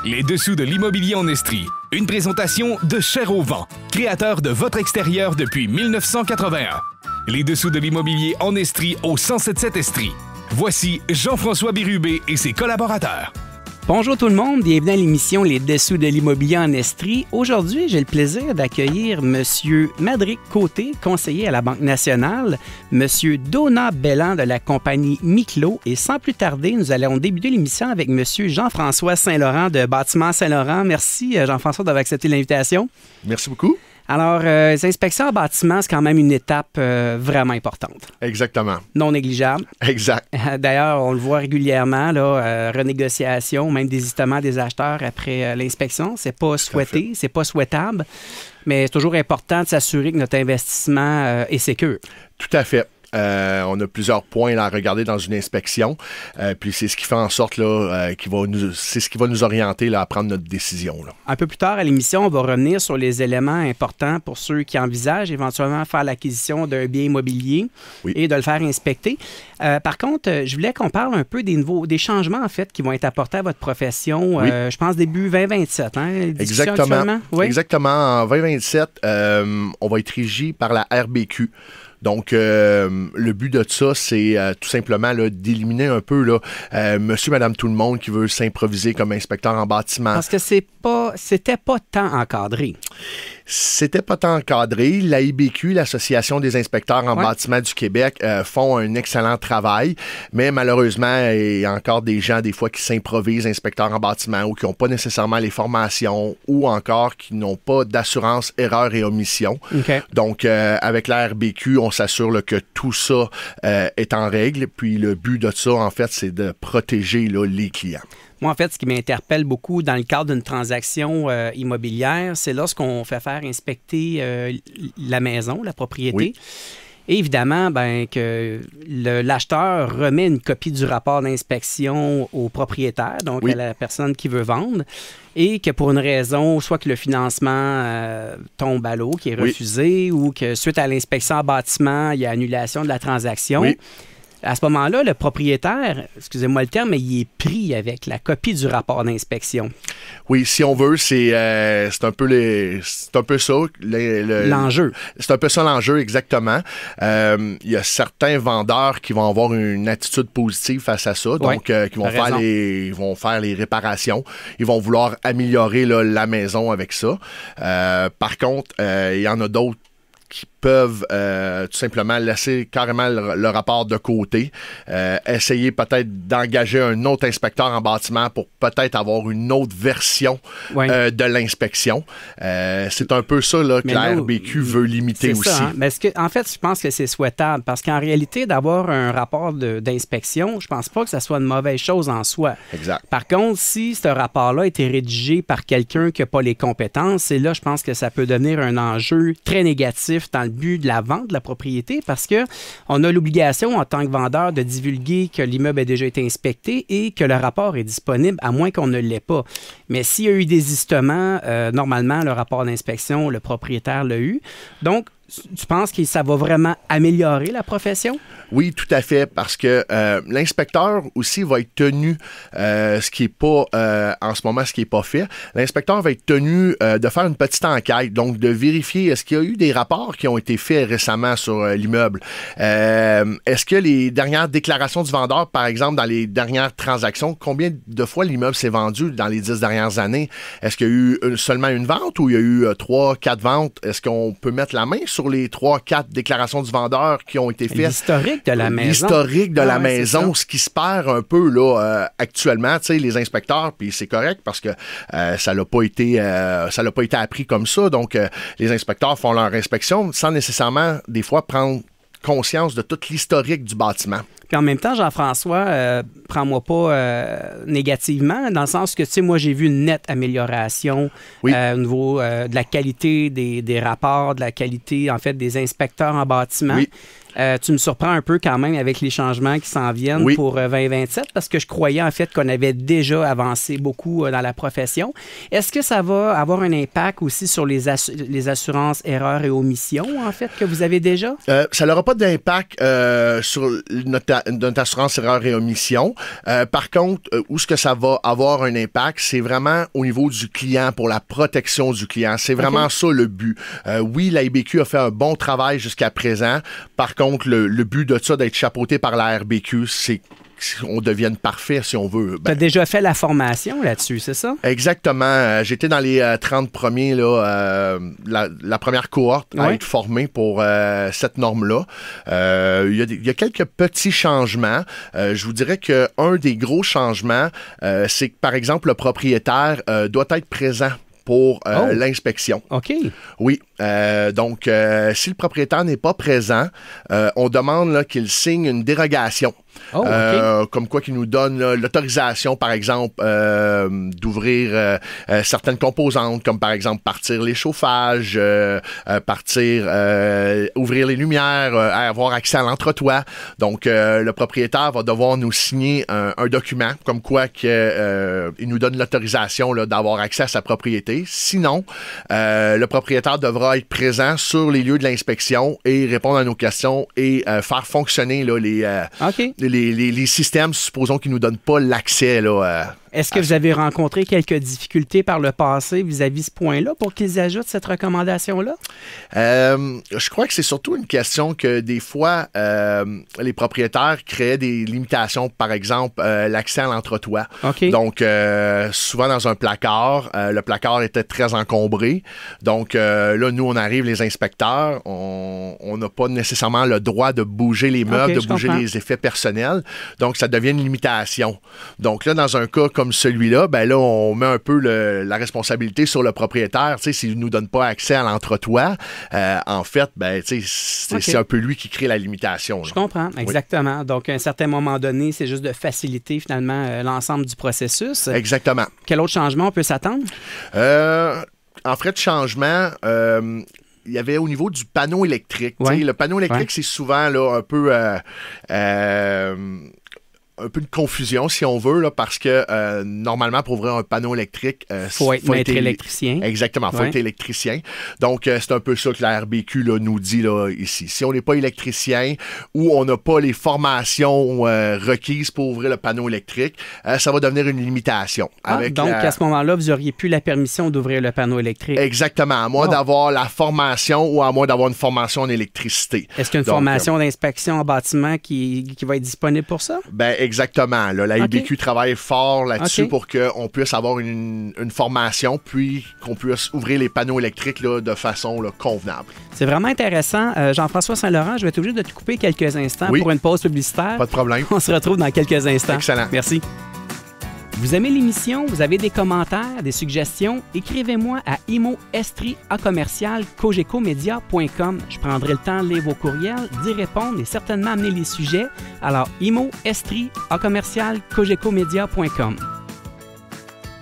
Les dessous de l'immobilier en Estrie. Une présentation de Cher au Vent, créateur de votre extérieur depuis 1981. Les dessous de l'immobilier en Estrie au 1077 Estrie. Voici Jean-François Bérubé et ses collaborateurs. Bonjour tout le monde, bienvenue à l'émission Les dessous de l'immobilier en Estrie. Aujourd'hui, j'ai le plaisir d'accueillir M. Madrick Côté, conseiller à la Banque nationale, M. Donat Belland de la compagnie Miclo. Et sans plus tarder, nous allons débuter l'émission avec M. Jean-François Saint-Laurent de Bâtiment Saint-Laurent. Merci Jean-François d'avoir accepté l'invitation. Merci beaucoup. Alors, les inspections en bâtiment, c'est quand même une étape vraiment importante. Exactement. Non négligeable. Exact. D'ailleurs, on le voit régulièrement, là, renégociation, même désistement des acheteurs après l'inspection. C'est pas souhaité, c'est pas souhaitable, mais c'est toujours important de s'assurer que notre investissement est sécure. Tout à fait. On a plusieurs points là, à regarder dans une inspection. Puis c'est ce qui fait en sorte là, c'est ce qui va nous orienter là, à prendre notre décision. Là. Un peu plus tard à l'émission, on va revenir sur les éléments importants pour ceux qui envisagent éventuellement faire l'acquisition d'un bien immobilier et de le faire inspecter. Par contre, je voulais qu'on parle un peu des changements en fait qui vont être apportés à votre profession. Je pense début 2027. Hein, exactement. Oui? Exactement. En 2027, on va être régi par la RBQ. Donc, le but de ça, c'est tout simplement là, d'éliminer un peu là, monsieur, madame, tout le monde qui veut s'improviser comme inspecteur en bâtiment. Parce que c'était pas tant encadré. C'était pas tant encadré. La IBQ, l'Association des inspecteurs en bâtiment du Québec, font un excellent travail, mais malheureusement, il y a encore des gens, des fois, qui s'improvisent inspecteurs en bâtiment ou qui n'ont pas nécessairement les formations ou encore qui n'ont pas d'assurance erreur et omission. Okay. Donc, avec la RBQ, on s'assure là, que tout ça est en règle. Puis le but de ça, en fait, c'est de protéger là, les clients. Moi, en fait, ce qui m'interpelle beaucoup dans le cadre d'une transaction immobilière, c'est lorsqu'on fait faire inspecter la maison, la propriété. Oui. Et évidemment, que l'acheteur remet une copie du rapport d'inspection au propriétaire, donc à la personne qui veut vendre, et que pour une raison, soit que le financement tombe à l'eau, qui est refusé, ou que suite à l'inspection en bâtiment, il y a annulation de la transaction. Oui. À ce moment-là, le propriétaire, excusez-moi le terme, mais il est pris avec la copie du rapport d'inspection. Oui, si on veut, c'est un peu ça. L'enjeu. C'est un peu ça l'enjeu, exactement. Il y a certains vendeurs qui vont avoir une attitude positive face à ça, donc qui vont faire les réparations. Ils vont vouloir améliorer là, la maison avec ça. Par contre, il y en a d'autres qui peuvent tout simplement laisser carrément le rapport de côté, essayer peut-être d'engager un autre inspecteur en bâtiment pour peut-être avoir une autre version de l'inspection. C'est un peu ça là, que la RBQ veut limiter aussi. Ça, hein? Mais en fait, je pense que c'est souhaitable parce qu'en réalité, d'avoir un rapport d'inspection, je pense pas que ça soit une mauvaise chose en soi. Exact. Par contre, si ce rapport-là a été rédigé par quelqu'un qui n'a pas les compétences, c'est là, je pense que ça peut devenir un enjeu très négatif dans le but de la vente de la propriété parce qu'on a l'obligation en tant que vendeur de divulguer que l'immeuble a déjà été inspecté et que le rapport est disponible à moins qu'on ne l'ait pas. Mais s'il y a eu désistement, normalement, le rapport d'inspection, le propriétaire l'a eu. Donc, tu penses que ça va vraiment améliorer la profession? Oui, tout à fait, parce que l'inspecteur aussi va être tenu, ce qui n'est pas, en ce moment, ce qui n'est pas fait, l'inspecteur va être tenu de faire une petite enquête, donc de vérifier est-ce qu'il y a eu des rapports qui ont été faits récemment sur l'immeuble. Est-ce que les dernières déclarations du vendeur, par exemple, dans les dernières transactions, combien de fois l'immeuble s'est vendu dans les 10 dernières années? Est-ce qu'il y a eu seulement une vente ou il y a eu 3, 4 ventes? Est-ce qu'on peut mettre la main sur les 3, 4 déclarations du vendeur qui ont été faites? L'historique de la maison. L'historique de la maison, ce qui se perd un peu là, actuellement, tu sais, les inspecteurs, puis c'est correct parce que ça l'a pas été appris comme ça. Donc, les inspecteurs font leur inspection sans nécessairement, des fois, prendre conscience de tout l'historique du bâtiment. Puis en même temps, Jean-François, prends-moi pas négativement, dans le sens que, tu sais, moi, j'ai vu une nette amélioration au niveau de la qualité des rapports, de la qualité, en fait, des inspecteurs en bâtiment. Oui. Tu me surprends un peu quand même avec les changements qui s'en viennent pour 2027 parce que je croyais en fait qu'on avait déjà avancé beaucoup dans la profession. Est-ce que ça va avoir un impact aussi sur les assurances erreurs et omissions en fait que vous avez déjà? Ça n'aura pas d'impact sur notre assurance erreurs et omissions. Par contre, où est-ce que ça va avoir un impact, c'est vraiment au niveau du client, pour la protection du client. C'est vraiment ça le but. Oui, la IBQ a fait un bon travail jusqu'à présent. Par contre, le but de ça, d'être chapeauté par la RBQ, c'est qu'on devienne parfait, si on veut. Tu as déjà fait la formation là-dessus, c'est ça? Exactement. J'étais dans les 30 premiers, là, la première cohorte à être formée pour cette norme-là. Il y a quelques petits changements. Je vous dirais qu'un des gros changements, c'est que, par exemple, le propriétaire doit être présent pour l'inspection. OK. Oui. Donc, si le propriétaire n'est pas présent, on demande là, qu'il signe une dérogation. Comme quoi qu'il nous donne l'autorisation, par exemple, d'ouvrir certaines composantes, comme par exemple partir les chauffages, ouvrir les lumières, avoir accès à l'entretoit. Donc, le propriétaire va devoir nous signer un document comme quoi il nous donne l'autorisation là, d'avoir accès à sa propriété. Sinon, le propriétaire devra être présent sur les lieux de l'inspection et répondre à nos questions et faire fonctionner là, les systèmes, supposons qu'ils ne nous donnent pas l'accès. Est-ce que vous avez rencontré quelques difficultés par le passé vis-à-vis ce point-là pour qu'ils ajoutent cette recommandation-là? Je crois que c'est surtout une question que des fois, les propriétaires créaient des limitations. Par exemple, l'accès à l'entretoit. Donc, souvent dans un placard, le placard était très encombré. Donc, là, nous, on arrive, les inspecteurs, on n'a pas nécessairement le droit de bouger les meubles, de bouger les effets personnels. Donc, ça devient une limitation. Donc, là, dans un cas comme celui-là, ben là, on met un peu la responsabilité sur le propriétaire. Tu sais, s'il ne nous donne pas accès à l'entretoit, en fait, ben, tu sais, c'est un peu lui qui crée la limitation. Là. Je comprends, exactement. Donc, à un certain moment donné, c'est juste de faciliter finalement l'ensemble du processus. Exactement. Quel autre changement on peut s'attendre? En frais de changement, il y avait au niveau du panneau électrique. Le panneau électrique, c'est souvent là, un peu de confusion, si on veut, là, parce que normalement, pour ouvrir un panneau électrique, faut être électricien. Exactement, il faut être électricien. Donc, c'est un peu ça que la RBQ là, nous dit là, ici. Si on n'est pas électricien ou on n'a pas les formations requises pour ouvrir le panneau électrique, ça va devenir une limitation. Donc, à ce moment-là, vous n'auriez plus la permission d'ouvrir le panneau électrique. Exactement, à moins d'avoir la formation ou à moins d'avoir une formation en électricité. Est-ce qu'il y a une formation d'inspection en bâtiment qui va être disponible pour ça? Ben, exactement. Là, la IBQ travaille fort là-dessus pour qu'on puisse avoir une formation, puis qu'on puisse ouvrir les panneaux électriques là, de façon là, convenable. C'est vraiment intéressant. Jean-François Saint-Laurent, je vais être obligé de te couper quelques instants pour une pause publicitaire. Pas de problème. On se retrouve dans quelques instants. Excellent. Merci. Vous aimez l'émission? Vous avez des commentaires, des suggestions? Écrivez-moi à imo@cogecomedia.com. Je prendrai le temps de lire vos courriels, d'y répondre et certainement amener les sujets. Alors, imo@cogecomedia.com.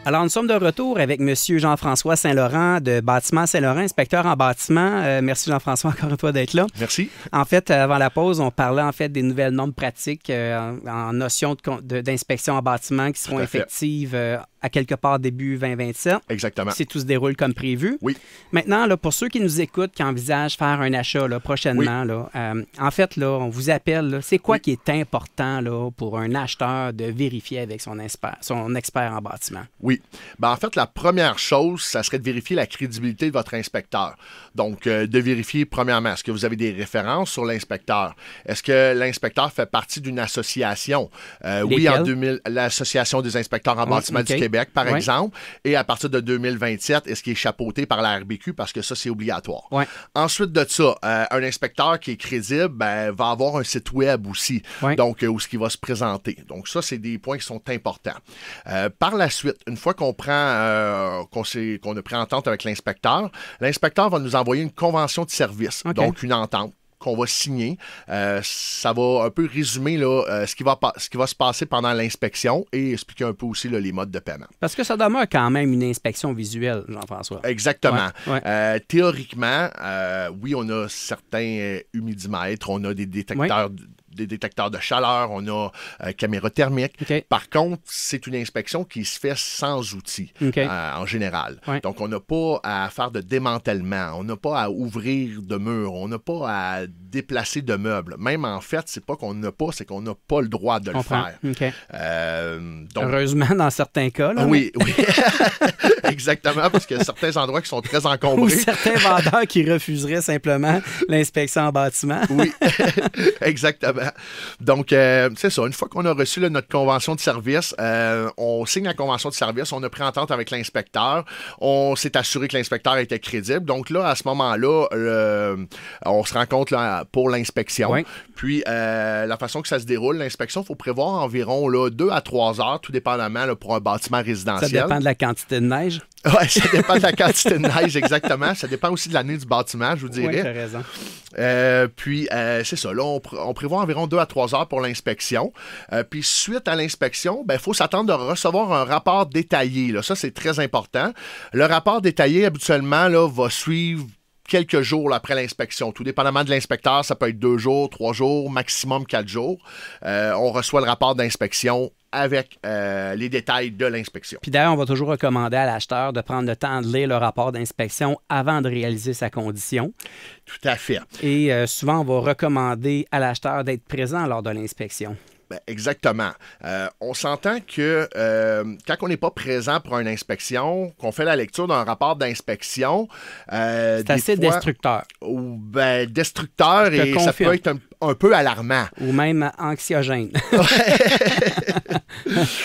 Alors, nous sommes de retour avec M. Jean-François Saint-Laurent de Bâtiment Saint-Laurent, inspecteur en bâtiment. Merci Jean-François encore une fois d'être là. Merci. En fait, avant la pause, on parlait en fait des nouvelles normes pratiques en notion d'inspection en bâtiment qui seront effectives à quelque part début 2027. Exactement. Si tout se déroule comme prévu. Oui. Maintenant, là, pour ceux qui nous écoutent, qui envisagent faire un achat là, prochainement, là, en fait, là, on vous appelle. Là, c'est quoi qui est important là, pour un acheteur de vérifier avec son expert en bâtiment? Oui. Ben, en fait, la première chose, ça serait de vérifier la crédibilité de votre inspecteur. Donc, de vérifier, premièrement, est-ce que vous avez des références sur l'inspecteur? Est-ce que l'inspecteur fait partie d'une association? Oui, en 2000, l'Association des inspecteurs en bâtiment du Québec, par exemple. Et à partir de 2027, est-ce qu'il est chapeauté par la RBQ? Parce que ça, c'est obligatoire. Ensuite de ça, un inspecteur qui est crédible va avoir un site web aussi, donc où ce qui va se présenter. Donc, ça, c'est des points qui sont importants. Par la suite, une fois qu'on a pris entente avec l'inspecteur va nous envoyer une convention de service, donc une entente qu'on va signer. Ça va un peu résumer là, ce qui va se passer pendant l'inspection et expliquer un peu aussi là, les modes de paiement. Parce que ça demeure quand même une inspection visuelle, Jean-François. Exactement. Ouais. Théoriquement, oui, on a certains humidimètres, on a des détecteurs... des détecteurs de chaleur, on a caméra thermique. Okay. Par contre, c'est une inspection qui se fait sans outils en général. Ouais. Donc, on n'a pas à faire de démantèlement, on n'a pas à ouvrir de murs, on n'a pas à déplacer de meubles. Même en fait, c'est pas qu'on n'a pas, c'est qu'on n'a pas le droit de le faire. Okay. Donc, heureusement, dans certains cas. Là, oui. Exactement, parce qu'il y a certains endroits qui sont très encombrés. Ou certains vendeurs qui refuseraient simplement l'inspection en bâtiment. Oui, exactement. Donc, c'est ça. Une fois qu'on a reçu là, notre convention de service, on signe la convention de service, on a pris entente avec l'inspecteur, on s'est assuré que l'inspecteur était crédible. Donc là, à ce moment-là, on se rencontre là, pour l'inspection. Oui. Puis, la façon que ça se déroule, l'inspection, il faut prévoir environ là, 2 à 3 heures, tout dépendamment là, pour un bâtiment résidentiel. Ça dépend de la quantité de neige. Oui, ça dépend de la quantité de neige, exactement. Ça dépend aussi de l'année du bâtiment, je vous dirais. Oui, tu as raison. Puis, c'est ça. Là, on prévoit environ 2 à 3 heures pour l'inspection. Puis, suite à l'inspection, il faut s'attendre de recevoir un rapport détaillé. Là. Ça, c'est très important. Le rapport détaillé, habituellement, là, va suivre quelques jours là, après l'inspection. Tout dépendamment de l'inspecteur, ça peut être 2 jours, 3 jours, maximum 4 jours. On reçoit le rapport d'inspection avec les détails de l'inspection. Puis d'ailleurs, on va toujours recommander à l'acheteur de prendre le temps de lire le rapport d'inspection avant de réaliser sa condition. Tout à fait. Et souvent, on va recommander à l'acheteur d'être présent lors de l'inspection. Exactement. On s'entend que quand on n'est pas présent pour une inspection, qu'on fait la lecture d'un rapport d'inspection... c'est assez destructeur. Destructeur et ça peut être un peu alarmant. Ou même anxiogène.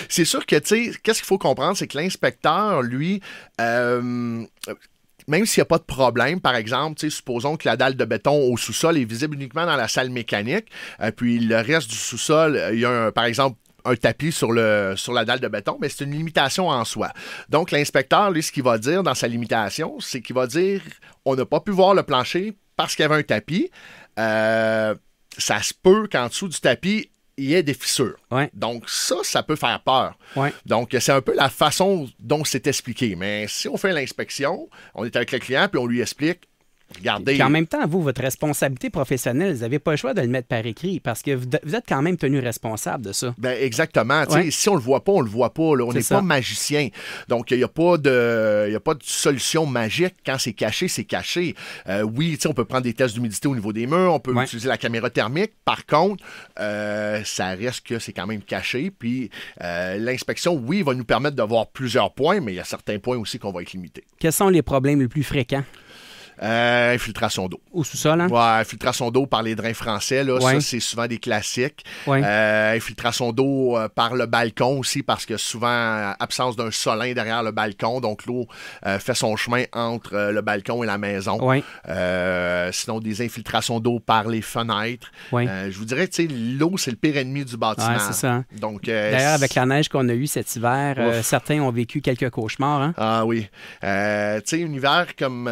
C'est sûr que, tu sais, qu'est-ce qu'il faut comprendre, c'est que l'inspecteur, lui... même s'il n'y a pas de problème, par exemple, supposons que la dalle de béton au sous-sol est visible uniquement dans la salle mécanique, puis le reste du sous-sol, il y a, par exemple, un tapis sur la dalle de béton, mais c'est une limitation en soi. Donc, l'inspecteur, lui, ce qu'il va dire dans sa limitation, c'est qu'il va dire on n'a pas pu voir le plancher parce qu'il y avait un tapis. Ça se peut qu'en dessous du tapis, il y ait des fissures. Ouais. Donc, ça peut faire peur. Ouais. Donc, c'est un peu la façon dont c'est expliqué. Mais si on fait l'inspection, on est avec le client, puis on lui explique, regardez. Puis en même temps, vous, votre responsabilité professionnelle, vous n'avez pas le choix de le mettre par écrit parce que vous êtes quand même tenu responsable de ça. Exactement. Ouais. Si on le voit pas, on le voit pas. Là. On n'est pas magicien. Donc, il n'y a pas de solution magique. Quand c'est caché, c'est caché. Oui, on peut prendre des tests d'humidité au niveau des murs. On peut utiliser la caméra thermique. Par contre, ça reste que c'est quand même caché. Puis, l'inspection, oui, va nous permettre de voir plusieurs points, mais il y a certains points aussi qu'on va être limité. Quels sont les problèmes les plus fréquents? Infiltration d'eau. Au sous-sol, hein? Ouais, infiltration d'eau par les drains français, là, ça, c'est souvent des classiques. Ouais. Infiltration d'eau par le balcon aussi, parce que souvent, absence d'un solin derrière le balcon, donc l'eau fait son chemin entre le balcon et la maison. Ouais. Sinon, des infiltrations d'eau par les fenêtres. Ouais. Je vous dirais, tu sais, l'eau, c'est le pire ennemi du bâtiment. Ouais, c'est ça. Donc, d'ailleurs, avec la neige qu'on a eue cet hiver, certains ont vécu quelques cauchemars. Hein? Ah oui. Tu sais, un hiver comme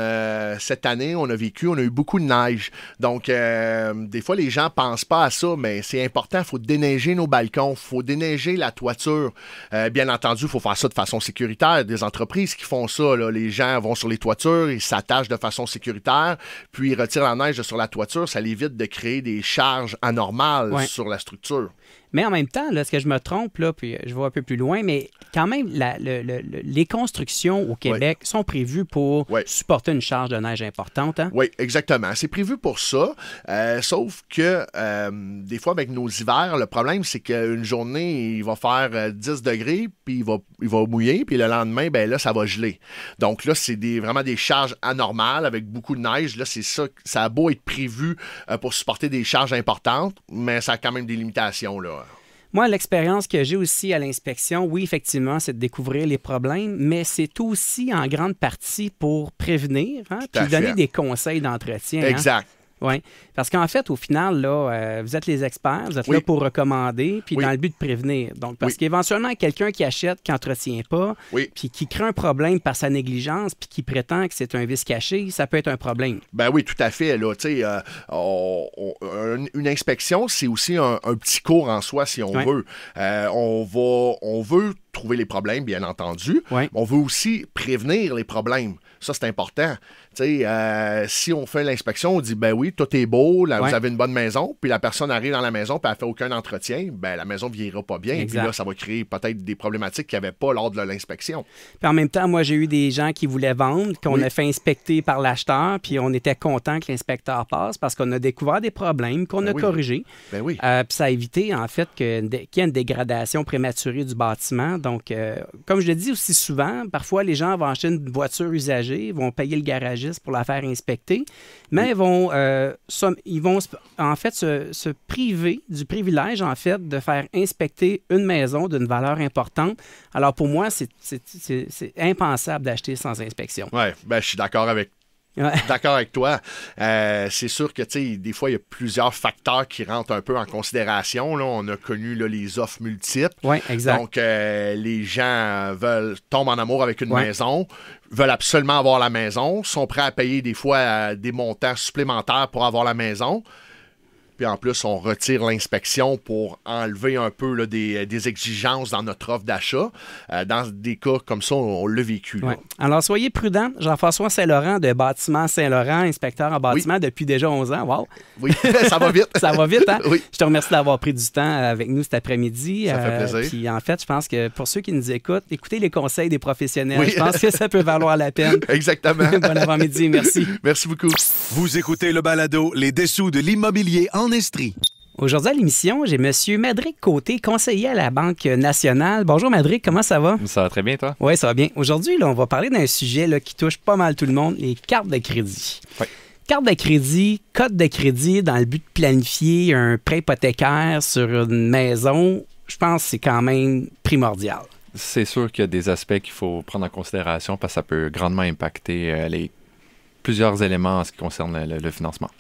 cette année, on a eu beaucoup de neige. Donc, des fois, les gens ne pensent pas à ça, mais c'est important. Il faut déneiger nos balcons, il faut déneiger la toiture. Bien entendu, il faut faire ça de façon sécuritaire. Il y a des entreprises qui font ça. Là. Les gens vont sur les toitures, ils s'attachent de façon sécuritaire, puis ils retirent la neige sur la toiture. Ça évite de créer des charges anormales sur la structure. Mais en même temps, là, est-ce que je me trompe, là, puis je vais un peu plus loin, mais quand même, les constructions au Québec sont prévues pour supporter une charge de neige importante. Hein? Oui, exactement. C'est prévu pour ça, sauf que des fois, avec nos hivers, le problème, c'est qu'une journée, il va faire 10 degrés, puis il va mouiller, puis le lendemain, ben là, ça va geler. Donc là, c'est vraiment des charges anormales avec beaucoup de neige. Là, c'est ça. Ça a beau être prévu pour supporter des charges importantes, mais ça a quand même des limitations, là. Moi, l'expérience que j'ai aussi à l'inspection, oui, effectivement, c'est de découvrir les problèmes, mais c'est aussi en grande partie pour prévenir, hein, puis donner des conseils d'entretien. Exact. Hein? Oui, parce qu'en fait, au final, là, vous êtes les experts, vous êtes Oui. là pour recommander, puis Oui. dans le but de prévenir. Donc, parce Oui. qu'éventuellement, quelqu'un qui achète, qui n'entretient pas, Oui. puis qui crée un problème par sa négligence, puis qui prétend que c'est un vice caché, ça peut être un problème. Ben oui, tout à fait. Là, une inspection, c'est aussi un petit cours en soi, si on Ouais. veut. On veut trouver les problèmes, bien entendu. Ouais. On veut aussi prévenir les problèmes. Ça, c'est important. Si on fait l'inspection, on dit, ben oui, tout est beau, là, Ouais. vous avez une bonne maison, puis la personne arrive dans la maison, puis elle fait aucun entretien, ben la maison ne vieillira pas bien. Exact. Puis là, ça va créer peut-être des problématiques qu'il n'y avait pas lors de l'inspection. Puis en même temps, moi, j'ai eu des gens qui voulaient vendre, qu'on Oui. a fait inspecter par l'acheteur, puis on était content que l'inspecteur passe parce qu'on a découvert des problèmes qu'on Ben a oui. corrigés. Ben oui. Puis ça a évité, en fait, qu'il y ait une dégradation prématurée du bâtiment. Donc, comme je le dis aussi souvent, parfois, les gens vont acheter une voiture usagée, vont payer le garagiste pour la faire inspecter, mais ils vont en fait se priver du privilège, en fait, de faire inspecter une maison d'une valeur importante. Alors, pour moi, c'est impensable d'acheter sans inspection. Oui, ben je suis d'accord avec Ouais. D'accord avec toi. C'est sûr que, des fois, il y a plusieurs facteurs qui rentrent un peu en considération. Là. On a connu là, les offres multiples. Oui, exact. Donc, les gens tombent en amour avec une Ouais. maison, veulent absolument avoir la maison, sont prêts à payer des fois des montants supplémentaires pour avoir la maison. Puis en plus, on retire l'inspection pour enlever un peu là, des exigences dans notre offre d'achat. Dans des cas comme ça, on l'a vécu. Là. Ouais. Alors, soyez prudents. Jean-François Saint-Laurent de Bâtiment Saint-Laurent, inspecteur en bâtiment depuis déjà 11 ans. Wow! Oui, ça va vite. Ça va vite, hein? Oui. Je te remercie d'avoir pris du temps avec nous cet après-midi. Ça fait plaisir. Puis en fait, je pense que pour ceux qui nous écoutent, écoutez les conseils des professionnels. Oui. Je pense que ça peut valoir la peine. Exactement. Bon avant-midi, merci. Merci beaucoup. Vous écoutez le balado Les dessous de l'immobilier en Estrie. Aujourd'hui à l'émission, j'ai M. Madrick Côté, conseiller à la Banque nationale. Bonjour Madrick, comment ça va? Ça va très bien, toi? Oui, ça va bien. Aujourd'hui, là, on va parler d'un sujet là, qui touche pas mal tout le monde, les cartes de crédit. Oui. Carte de crédit, code de crédit dans le but de planifier un prêt hypothécaire sur une maison, je pense que c'est quand même primordial. C'est sûr qu'il y a des aspects qu'il faut prendre en considération parce que ça peut grandement impacter plusieurs éléments en ce qui concerne le financement.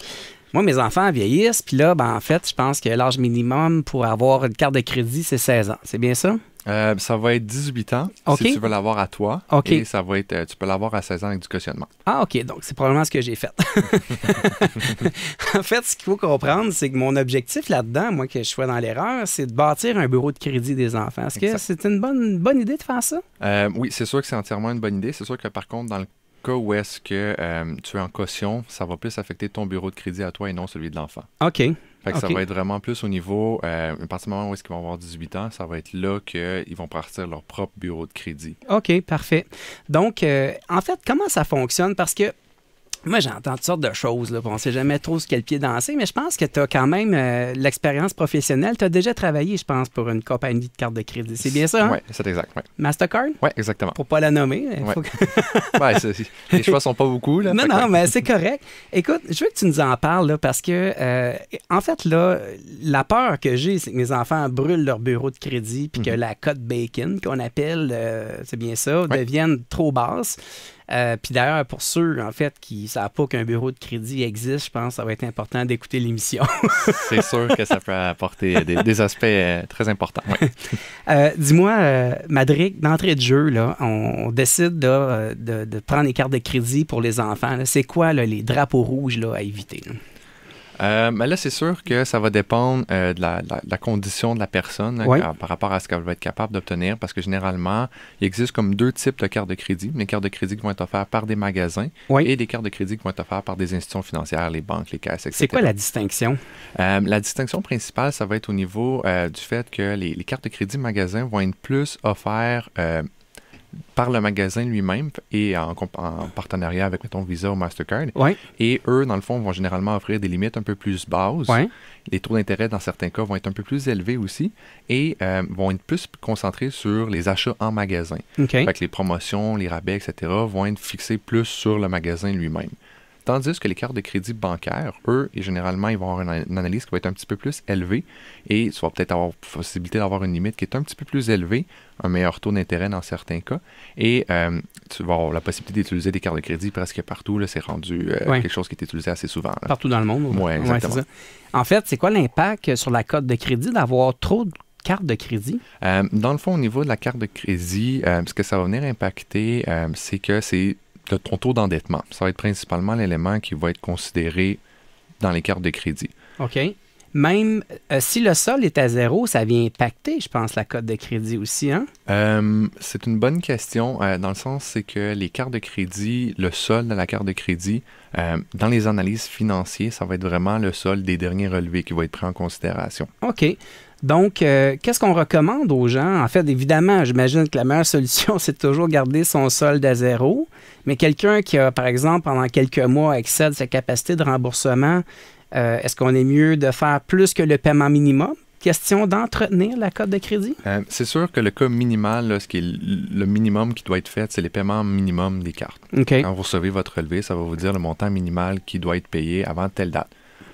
Moi, mes enfants vieillissent, puis là, en fait, je pense que l'âge minimum pour avoir une carte de crédit, c'est 16 ans. C'est bien ça? Ça va être 18 ans OK. si tu veux l'avoir à toi. OK. Et ça va être, tu peux l'avoir à 16 ans avec du cautionnement. Ah, OK. Donc, c'est probablement ce que j'ai fait. En fait, ce qu'il faut comprendre, c'est que mon objectif là-dedans, moi, que je sois dans l'erreur, c'est de bâtir un bureau de crédit des enfants. Est-ce que Exact. c'est une bonne idée de faire ça? Oui, c'est sûr que c'est entièrement une bonne idée. C'est sûr que par contre, dans le cas où est-ce que tu es en caution, ça va plus affecter ton bureau de crédit à toi et non celui de l'enfant. OK. Fait que ça OK. va être vraiment plus au niveau, à partir du moment où est-ce qu'ils vont avoir 18 ans, ça va être là qu'ils vont partir leur propre bureau de crédit. OK, parfait. Donc, en fait, comment ça fonctionne? Parce que moi, j'entends toutes sortes de choses. Là. On ne sait jamais trop sur quel pied danser, mais je pense que tu as quand même l'expérience professionnelle. Tu as déjà travaillé, je pense, pour une compagnie de carte de crédit. C'est bien ça, hein? Oui, c'est exact. Oui, Mastercard? exactement. Pour pas la nommer. Il Ouais. faut que- Ouais, les choix sont pas beaucoup. Là, Non, Fait que, non, mais c'est correct. Écoute, je veux que tu nous en parles, là, parce que, en fait, là, la peur que j'ai, c'est que mes enfants brûlent leur bureau de crédit puis que la cote bacon, qu'on appelle, c'est bien ça, Ouais. devienne trop basse. Puis d'ailleurs, pour ceux, en fait, qui ne savent pas qu'un bureau de crédit existe, je pense que ça va être important d'écouter l'émission. c'est sûr que ça peut apporter des aspects très importants. Ouais. Dis-moi, Madrick, d'entrée de jeu, là, on décide de prendre les cartes de crédit pour les enfants. là. C'est quoi là, les drapeaux rouges là, à éviter? Là? Mais là, c'est sûr que ça va dépendre de la condition de la personne Ouais. par rapport à ce qu'elle va être capable d'obtenir, parce que généralement, il existe comme deux types de cartes de crédit. Les cartes de crédit qui vont être offertes par des magasins Oui. et des cartes de crédit qui vont être offertes par des institutions financières, les banques, les caisses, etc. C'est quoi la distinction? La distinction principale, ça va être au niveau du fait que les cartes de crédit magasins vont être plus offertes par le magasin lui-même et en partenariat avec, mettons, Visa ou Mastercard. Oui. Et eux, dans le fond, vont généralement offrir des limites un peu plus basses. Oui. Les taux d'intérêt, dans certains cas, vont être un peu plus élevés aussi et vont être plus concentrés sur les achats en magasin. OK. Fait que les promotions, les rabais, etc. vont être fixés plus sur le magasin lui-même. Tandis que les cartes de crédit bancaires, eux, et généralement, ils vont avoir une analyse qui va être un petit peu plus élevée et tu vas peut-être avoir possibilité d'avoir une limite qui est un petit peu plus élevée, un meilleur taux d'intérêt dans certains cas, et tu vas avoir la possibilité d'utiliser des cartes de crédit presque partout. Là, c'est rendu quelque chose qui est utilisé assez souvent. Là. Partout dans le monde. Oui, exactement. Ouais, c'est ça. En fait, c'est quoi l'impact sur la cote de crédit d'avoir trop de cartes de crédit? Dans le fond, au niveau de la carte de crédit, ce que ça va venir impacter, c'est que c'est ton taux d'endettement. Ça va être principalement l'élément qui va être considéré dans les cartes de crédit. OK. Même si le sol est à 0, ça vient impacter, je pense, la cote de crédit aussi, hein? C'est une bonne question, dans le sens, c'est que les cartes de crédit, le solde de la carte de crédit, dans les analyses financières, ça va être vraiment le solde des derniers relevés qui va être pris en considération. OK. Donc, qu'est-ce qu'on recommande aux gens? En fait, évidemment, j'imagine que la meilleure solution, c'est de toujours garder son solde à 0. Mais quelqu'un qui a, par exemple, pendant quelques mois, excède sa capacité de remboursement, est-ce qu'on est mieux de faire plus que le paiement minimum? Question d'entretenir la cote de crédit? C'est sûr que le cas minimal, là, ce qui est le minimum qui doit être fait, c'est les paiements minimums des cartes. Okay. Quand vous recevez votre relevé, ça va vous dire le montant minimal qui doit être payé avant telle date.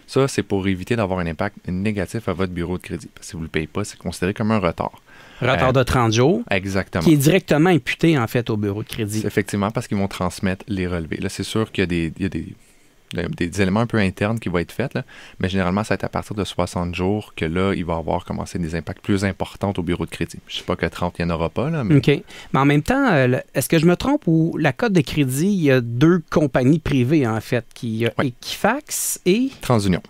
Ça, c'est pour éviter d'avoir un impact négatif à votre bureau de crédit. Parce que si vous ne le payez pas, c'est considéré comme un retard. Retard de 30 jours. Exactement. Qui est directement imputé, en fait, au bureau de crédit. Effectivement, parce qu'ils vont transmettre les relevés. Là, c'est sûr qu'il y a des éléments un peu internes qui vont être faits, là, mais généralement, ça va être à partir de 60 jours que là, il va avoir commencé des impacts plus importants au bureau de crédit. Je ne sais pas que 30, il n'y en aura pas. Là, mais... OK. Mais en même temps, est-ce que je me trompe ou la cote de crédit, il y a 2 compagnies privées, en fait, qui Equifax et... TransUnion.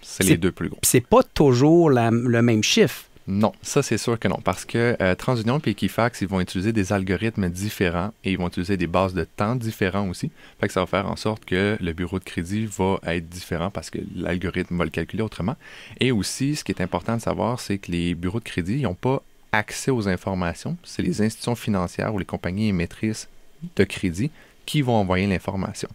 C'est les 2 plus gros. C'est pas toujours le même chiffre. Non, ça c'est sûr que non, parce que TransUnion et Equifax, ils vont utiliser des algorithmes différents et ils vont utiliser des bases de temps différents aussi. Fait que ça va faire en sorte que le bureau de crédit va être différent parce que l'algorithme va le calculer autrement. Et aussi, ce qui est important de savoir, c'est que les bureaux de crédit, ils n'ont pas accès aux informations. C'est les institutions financières ou les compagnies émettrices de crédit qui vont envoyer l'information.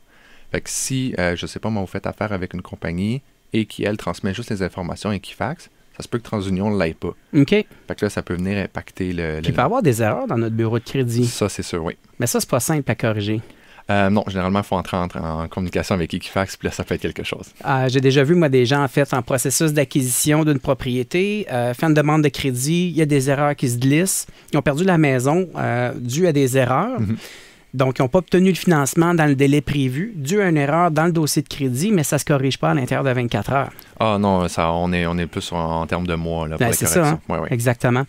Fait que si, je ne sais pas, moi, vous faites affaire avec une compagnie et qui, elle, transmet juste les informations à Equifax, ça se peut que TransUnion ne l'aille pas. OK. Fait que là, ça peut venir impacter le... Puis il peut y avoir des erreurs dans notre bureau de crédit. Ça, c'est sûr, oui. Mais ça, c'est pas simple à corriger. Non, généralement, il faut entrer en communication avec Equifax, puis là, ça peut être quelque chose. J'ai déjà vu, moi, des gens, en fait, en processus d'acquisition d'une propriété, faire une demande de crédit, il y a des erreurs qui se glissent. Ils ont perdu la maison dû à des erreurs. Mm-hmm. Donc, ils n'ont pas obtenu le financement dans le délai prévu, dû à une erreur dans le dossier de crédit, mais ça ne se corrige pas à l'intérieur de 24 heures. Ah non, ça, on est plus en termes de mois là, pour la correction. C'est ça, hein? Ouais. Exactement.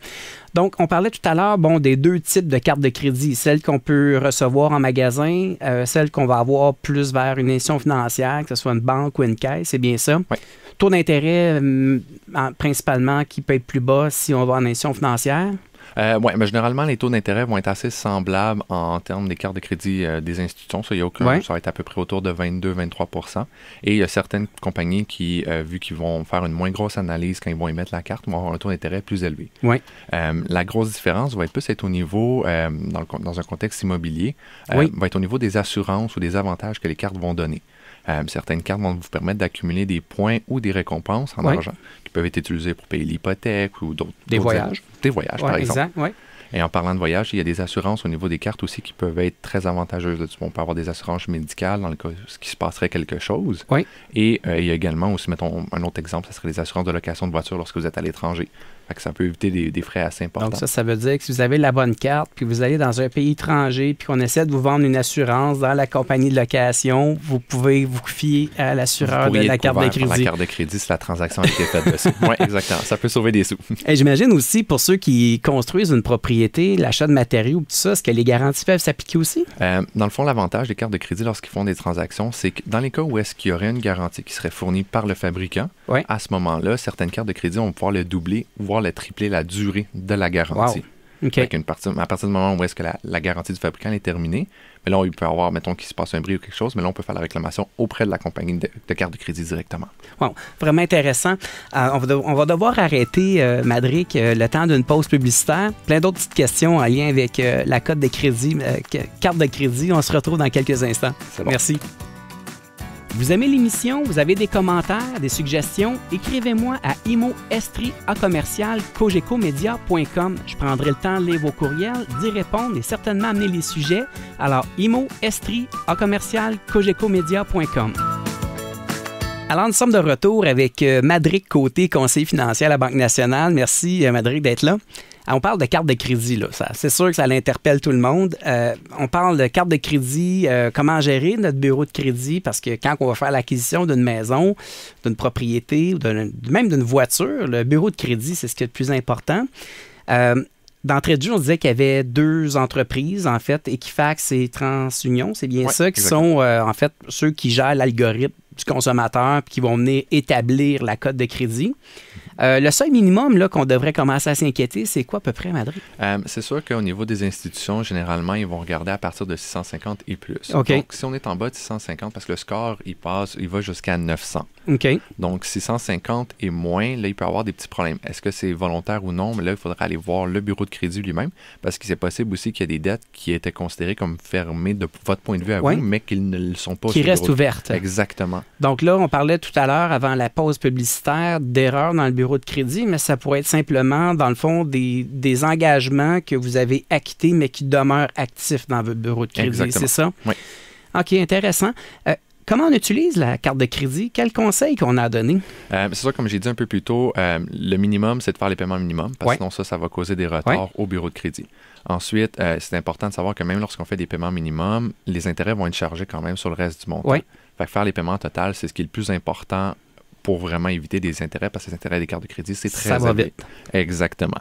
Donc, on parlait tout à l'heure des 2 types de cartes de crédit. Celle qu'on peut recevoir en magasin, celle qu'on va avoir plus vers une institution financière, que ce soit une banque ou une caisse, c'est bien ça? Oui. Taux d'intérêt, principalement, qui peut être plus bas si on va en institution financière? Oui, mais généralement, les taux d'intérêt vont être assez semblables en termes des cartes de crédit des institutions. Ça, il y a aucun, ça va être à peu près autour de 22-23 %. Et il y a certaines compagnies qui, vu qu'ils vont faire une moins grosse analyse quand ils vont émettre la carte, vont avoir un taux d'intérêt plus élevé. Oui. La grosse différence va être plus au niveau, dans un contexte immobilier, va être au niveau des assurances ou des avantages que les cartes vont donner. Certaines cartes vont vous permettre d'accumuler des points ou des récompenses en argent qui peuvent être utilisés pour payer l'hypothèque ou d'autres voyages. Des voyages, par exemple. Exact, oui. Et en parlant de voyage, il y a des assurances au niveau des cartes aussi qui peuvent être très avantageuses. On peut avoir des assurances médicales dans le cas où il se passerait quelque chose. Oui. Et il y a également aussi, mettons, un autre exemple, ça serait les assurances de location de voiture lorsque vous êtes à l'étranger. Fait que ça peut éviter des frais assez importants. Donc ça veut dire que si vous avez la bonne carte, puis vous allez dans un pays étranger, puis qu'on essaie de vous vendre une assurance dans la compagnie de location, vous pouvez vous fier à l'assureur de la carte de crédit. La carte de crédit, si la transaction a été faite dessus. Oui, exactement. Ça peut sauver des sous. Et j'imagine aussi, pour ceux qui construisent une propriété, l'achat de matériaux, tout ça, est-ce que les garanties peuvent s'appliquer aussi? Dans le fond, l'avantage des cartes de crédit lorsqu'ils font des transactions, c'est que dans les cas où est-ce qu'il y aurait une garantie qui serait fournie par le fabricant, à ce moment-là, certaines cartes de crédit vont pouvoir le doubler, voire le tripler la durée de la garantie. Wow. Okay. À partir du moment où est-ce que la garantie du fabricant est terminée, mais là, il peut y avoir, mettons, qu'il se passe un bris ou quelque chose, mais là, on peut faire la réclamation auprès de la compagnie de carte de crédit directement. Wow, vraiment intéressant. On va devoir arrêter, Madrick, le temps d'une pause publicitaire. Plein d'autres petites questions en lien avec la cote de crédit, carte de crédit. On se retrouve dans quelques instants. C'est bon. Merci. Vous aimez l'émission? Vous avez des commentaires, des suggestions? Écrivez-moi à imo@cogecomedia.com. Je prendrai le temps de lire vos courriels, d'y répondre et certainement amener les sujets. Alors, imo@cogecomedia.com. Alors, nous sommes de retour avec Madrick Côté, conseiller financier à la Banque nationale. Merci, Madrick, d'être là. On parle de carte de crédit, là. C'est sûr que ça l'interpelle tout le monde. On parle de carte de crédit, comment gérer notre bureau de crédit, parce que quand on va faire l'acquisition d'une maison, d'une propriété, ou même d'une voiture, le bureau de crédit, c'est ce qui est le plus important. D'entrée de jeu, on disait qu'il y avait 2 entreprises, en fait, Equifax et TransUnion, c'est bien ça, qui sont, en fait, ceux qui gèrent l'algorithme du consommateur puis qui vont venir établir la cote de crédit. Le seuil minimum là, qu'on devrait commencer à s'inquiéter, c'est quoi à peu près, Madrick? C'est sûr qu'au niveau des institutions, généralement, ils vont regarder à partir de 650 et plus. Okay. Donc, si on est en bas de 650, parce que le score, il va jusqu'à 900. Okay. Donc, 650 et moins, là, il peut y avoir des petits problèmes. Est-ce que c'est volontaire ou non? Mais là, il faudra aller voir le bureau de crédit lui-même, parce que c'est possible aussi qu'il y a des dettes qui étaient considérées comme fermées de votre point de vue à vous, mais qu'ils ne le sont pas. Qui restent ouvertes. Exactement. Donc là, on parlait tout à l'heure, avant la pause publicitaire, d'erreurs dans le bureau de crédit, mais ça pourrait être simplement, dans le fond, des engagements que vous avez acquittés, mais qui demeurent actifs dans votre bureau de crédit. Exactement. C'est ça? Oui. OK, intéressant. Comment on utilise la carte de crédit? Quels conseils qu'on a à donner? C'est sûr, comme j'ai dit un peu plus tôt, le minimum, c'est de faire les paiements minimums, parce que sinon ça va causer des retards au bureau de crédit. Ensuite, c'est important de savoir que même lorsqu'on fait des paiements minimums, les intérêts vont être chargés quand même sur le reste du montant. Fait que faire les paiements total, c'est ce qui est le plus important pour vraiment éviter des intérêts, parce que les intérêts des cartes de crédit, c'est très élevé. Ça va vite. Exactement.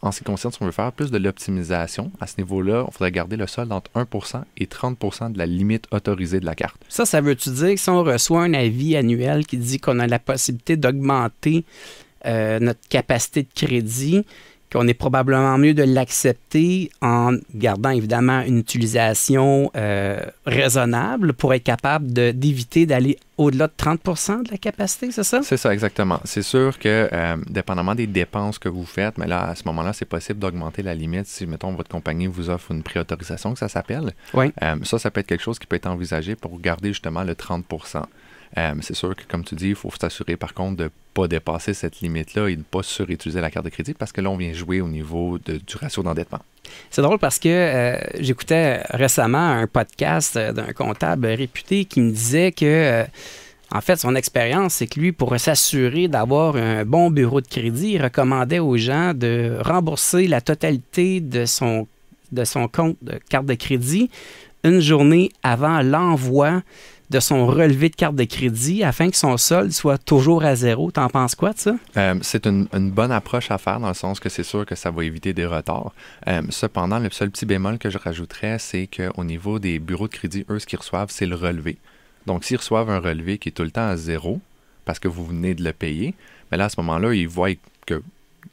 En ce qui concerne, si on veut faire plus de l'optimisation, à ce niveau-là, on faudrait garder le solde entre 1% et 30% de la limite autorisée de la carte. Ça veut-tu dire que si on reçoit un avis annuel qui dit qu'on a la possibilité d'augmenter notre capacité de crédit, qu'on est probablement mieux de l'accepter en gardant évidemment une utilisation raisonnable pour être capable d'éviter d'aller au-delà de 30% de la capacité, c'est ça? C'est ça, exactement. C'est sûr que, dépendamment des dépenses que vous faites, mais là, à ce moment-là, c'est possible d'augmenter la limite si, mettons, votre compagnie vous offre une préautorisation, que ça s'appelle. Oui. Ça peut être quelque chose qui peut être envisagé pour garder justement le 30%. C'est sûr que, comme tu dis, il faut s'assurer par contre de ne pas dépasser cette limite-là et de ne pas surutiliser la carte de crédit, parce que là, on vient jouer au niveau du ratio d'endettement. C'est drôle parce que j'écoutais récemment un podcast d'un comptable réputé qui me disait que, en fait, son expérience, c'est que lui, pour s'assurer d'avoir un bon bureau de crédit, il recommandait aux gens de rembourser la totalité de son compte de carte de crédit une journée avant l'envoi de son relevé de carte de crédit afin que son solde soit toujours à zéro. T'en penses quoi de ça? C'est une bonne approche à faire, dans le sens que c'est sûr que ça va éviter des retards. Cependant, le seul petit bémol que je rajouterais, c'est qu'au niveau des bureaux de crédit, eux, ce qu'ils reçoivent, c'est le relevé. Donc, s'ils reçoivent un relevé qui est tout le temps à zéro, parce que vous venez de le payer, mais là, à ce moment-là, ils voient que